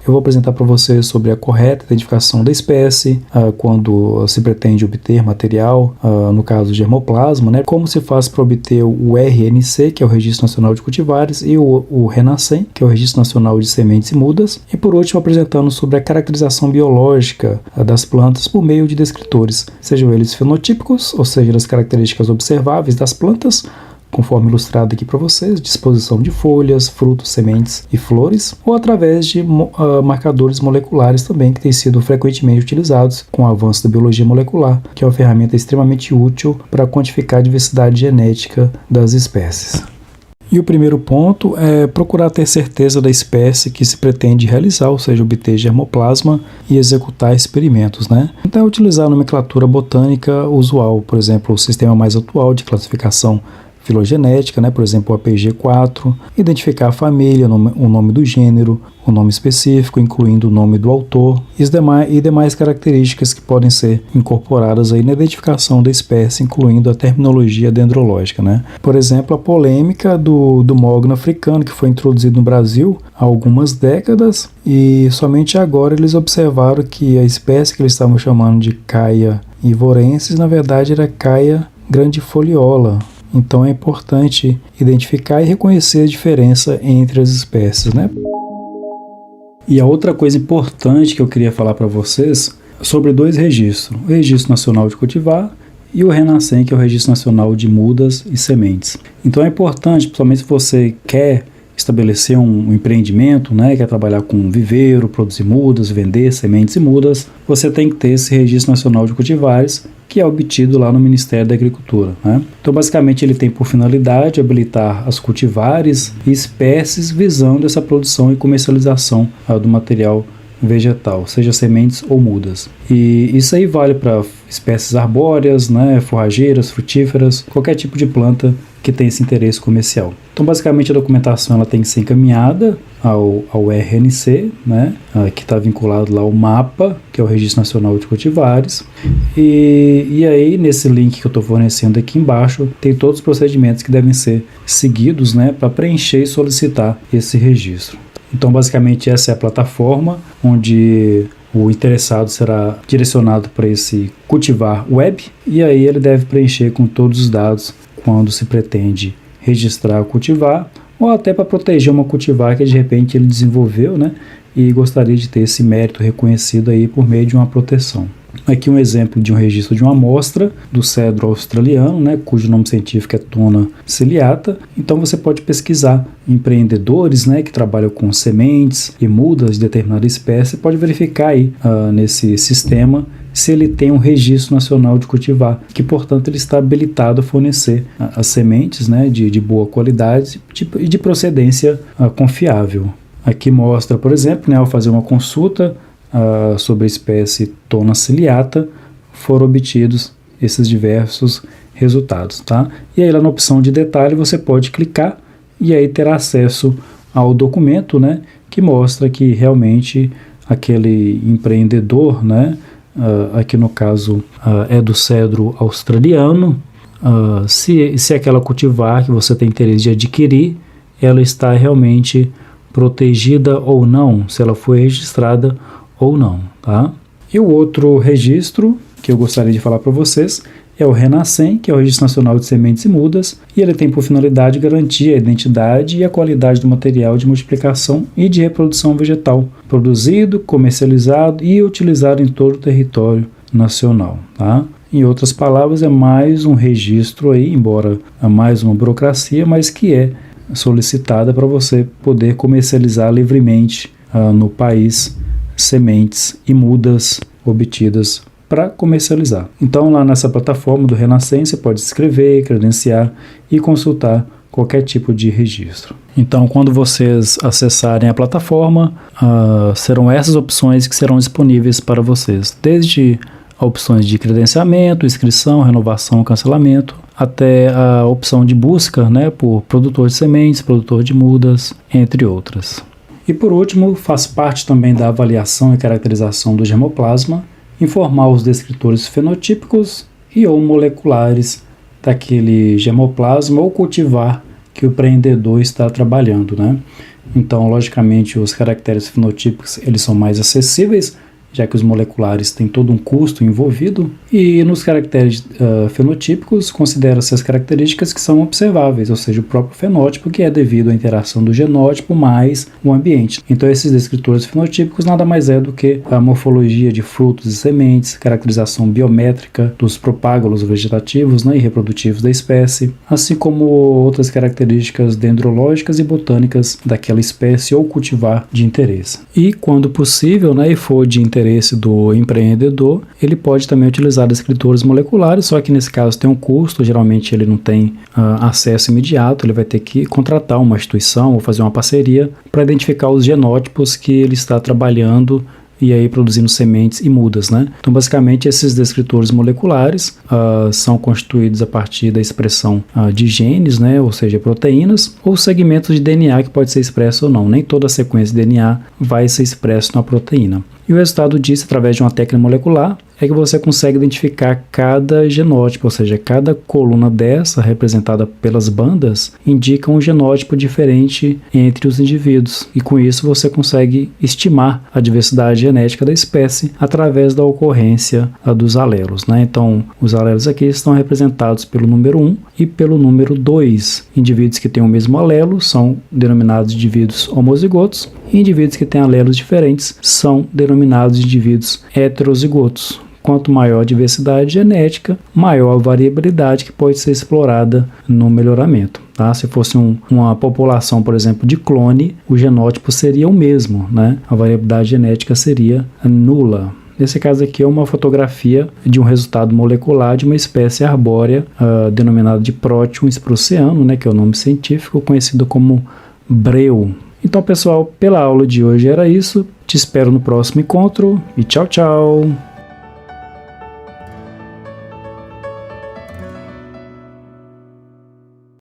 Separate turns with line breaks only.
eu vou apresentar para vocês sobre a correta identificação da espécie, quando se pretende obter material, no caso de germoplasma, né? Como se faz para obter o RNC, que é o Registro Nacional de Cultivares, e o RENASCEM, que é o Registro Nacional de Sementes e Mudas, e por último apresentando sobre a caracterização biológica das plantas por meio de descritores, sejam eles fenotípicos, ou seja, das características observáveis das plantas, conforme ilustrado aqui para vocês, disposição de folhas, frutos, sementes e flores, ou através de marcadores moleculares também, que têm sido frequentemente utilizados com o avanço da biologia molecular, que é uma ferramenta extremamente útil para quantificar a diversidade genética das espécies. E o primeiro ponto é procurar ter certeza da espécie que se pretende realizar, ou seja, obter germoplasma e executar experimentos, né? Então, utilizar a nomenclatura botânica usual, por exemplo, o sistema mais atual de classificação filogenética, né? Por exemplo, o APG4, identificar a família, o nome do gênero, o nome específico, incluindo o nome do autor e demais características que podem ser incorporadas aí na identificação da espécie, incluindo a terminologia dendrológica, né? Por exemplo, a polêmica do mogno africano, que foi introduzido no Brasil há algumas décadas, e somente agora eles observaram que a espécie que eles estavam chamando de Caia ivorensis, na verdade era Caia grandifoliola. Então é importante identificar e reconhecer a diferença entre as espécies, né? E a outra coisa importante que eu queria falar para vocês sobre dois registros, o Registro Nacional de Cultivar e o RENASCEM, que é o Registro Nacional de Mudas e Sementes. Então é importante, principalmente se você quer estabelecer um empreendimento, né, quer trabalhar com viveiro, produzir mudas, vender sementes e mudas, você tem que ter esse Registro Nacional de Cultivares, que é obtido lá no Ministério da Agricultura, né? Então, basicamente, ele tem por finalidade habilitar as cultivares e espécies visando essa produção e comercialização do material vegetal, seja sementes ou mudas. E isso aí vale para espécies arbóreas, né, forrageiras, frutíferas, qualquer tipo de planta que tenha esse interesse comercial. Então, basicamente, a documentação ela tem que ser encaminhada ao RNC, né, que está vinculado lá ao MAPA, que é o Registro Nacional de Cultivares. E aí, nesse link que eu estou fornecendo aqui embaixo, tem todos os procedimentos que devem ser seguidos, né, para preencher e solicitar esse registro. Então, basicamente, essa é a plataforma onde o interessado será direcionado para esse cultivar web, e aí ele deve preencher com todos os dados quando se pretende registrar o cultivar, ou até para proteger uma cultivar que de repente ele desenvolveu, né, e gostaria de ter esse mérito reconhecido aí por meio de uma proteção. Aqui um exemplo de um registro de uma amostra do cedro australiano, né, cujo nome científico é Tona ciliata. Então você pode pesquisar empreendedores, né, que trabalham com sementes e mudas de determinada espécie, pode verificar aí nesse sistema se ele tem um registro nacional de cultivar, que portanto ele está habilitado a fornecer as sementes, né, de boa qualidade e de procedência confiável. Aqui mostra, por exemplo, né, ao fazer uma consulta sobre a espécie Tona ciliata, foram obtidos esses diversos resultados, tá? E aí lá na opção de detalhe você pode clicar e aí terá acesso ao documento, né, que mostra que realmente aquele empreendedor, né, aqui no caso é do cedro australiano, se aquela cultivar que você tem interesse de adquirir, ela está realmente protegida ou não, se ela foi registrada ou não, tá? E o outro registro que eu gostaria de falar para vocês é o RENASCEM, que é o Registro Nacional de Sementes e Mudas, e ele tem por finalidade garantir a identidade e a qualidade do material de multiplicação e de reprodução vegetal produzido, comercializado e utilizado em todo o território nacional, tá? Em outras palavras, é mais um registro aí, embora mais uma burocracia, mas que é solicitada para você poder comercializar livremente no país sementes e mudas obtidas para comercializar. Então, lá nessa plataforma do RENASCEM, você pode se inscrever, credenciar e consultar qualquer tipo de registro. Então, quando vocês acessarem a plataforma, serão essas opções que serão disponíveis para vocês, desde opções de credenciamento, inscrição, renovação, cancelamento, até a opção de busca, né, por produtor de sementes, produtor de mudas, entre outras. E por último, faz parte também da avaliação e caracterização do germoplasma informar os descritores fenotípicos e ou moleculares daquele germoplasma ou cultivar que o empreendedor está trabalhando, né? Então, logicamente, os caracteres fenotípicos eles são mais acessíveis, já que os moleculares têm todo um custo envolvido, e nos caracteres fenotípicos considera-se as características que são observáveis, ou seja, o próprio fenótipo, que é devido à interação do genótipo mais o ambiente. Então esses descritores fenotípicos nada mais é do que a morfologia de frutos e sementes, caracterização biométrica dos propágulos vegetativos, né, e reprodutivos da espécie, assim como outras características dendrológicas e botânicas daquela espécie ou cultivar de interesse. E quando possível, né, e for de interesse do empreendedor, ele pode também utilizar descritores moleculares, só que nesse caso tem um custo, geralmente ele não tem acesso imediato, ele vai ter que contratar uma instituição ou fazer uma parceria para identificar os genótipos que ele está trabalhando e aí produzindo sementes e mudas, né? Então, basicamente, esses descritores moleculares são constituídos a partir da expressão de genes, né? Ou seja, proteínas, ou segmentos de DNA que pode ser expresso ou não. Nem toda a sequência de DNA vai ser expresso na proteína. E o resultado disso, através de uma técnica molecular, é que você consegue identificar cada genótipo, ou seja, cada coluna dessa, representada pelas bandas, indica um genótipo diferente entre os indivíduos. E com isso você consegue estimar a diversidade genética da espécie através da ocorrência dos alelos, né? Então, os alelos aqui estão representados pelo número 1 e pelo número 2. Indivíduos que têm o mesmo alelo são denominados indivíduos homozigotos, e indivíduos que têm alelos diferentes são denominados indivíduos heterozigotos. Quanto maior a diversidade genética, maior a variabilidade que pode ser explorada no melhoramento. Tá? Se fosse uma população, por exemplo, de clone, o genótipo seria o mesmo, né? A variabilidade genética seria nula. Nesse caso aqui é uma fotografia de um resultado molecular de uma espécie arbórea denominada de Proteum spruceano, né? Que é o nome científico, conhecido como breu. Então, pessoal, pela aula de hoje era isso. Te espero no próximo encontro e tchau, tchau!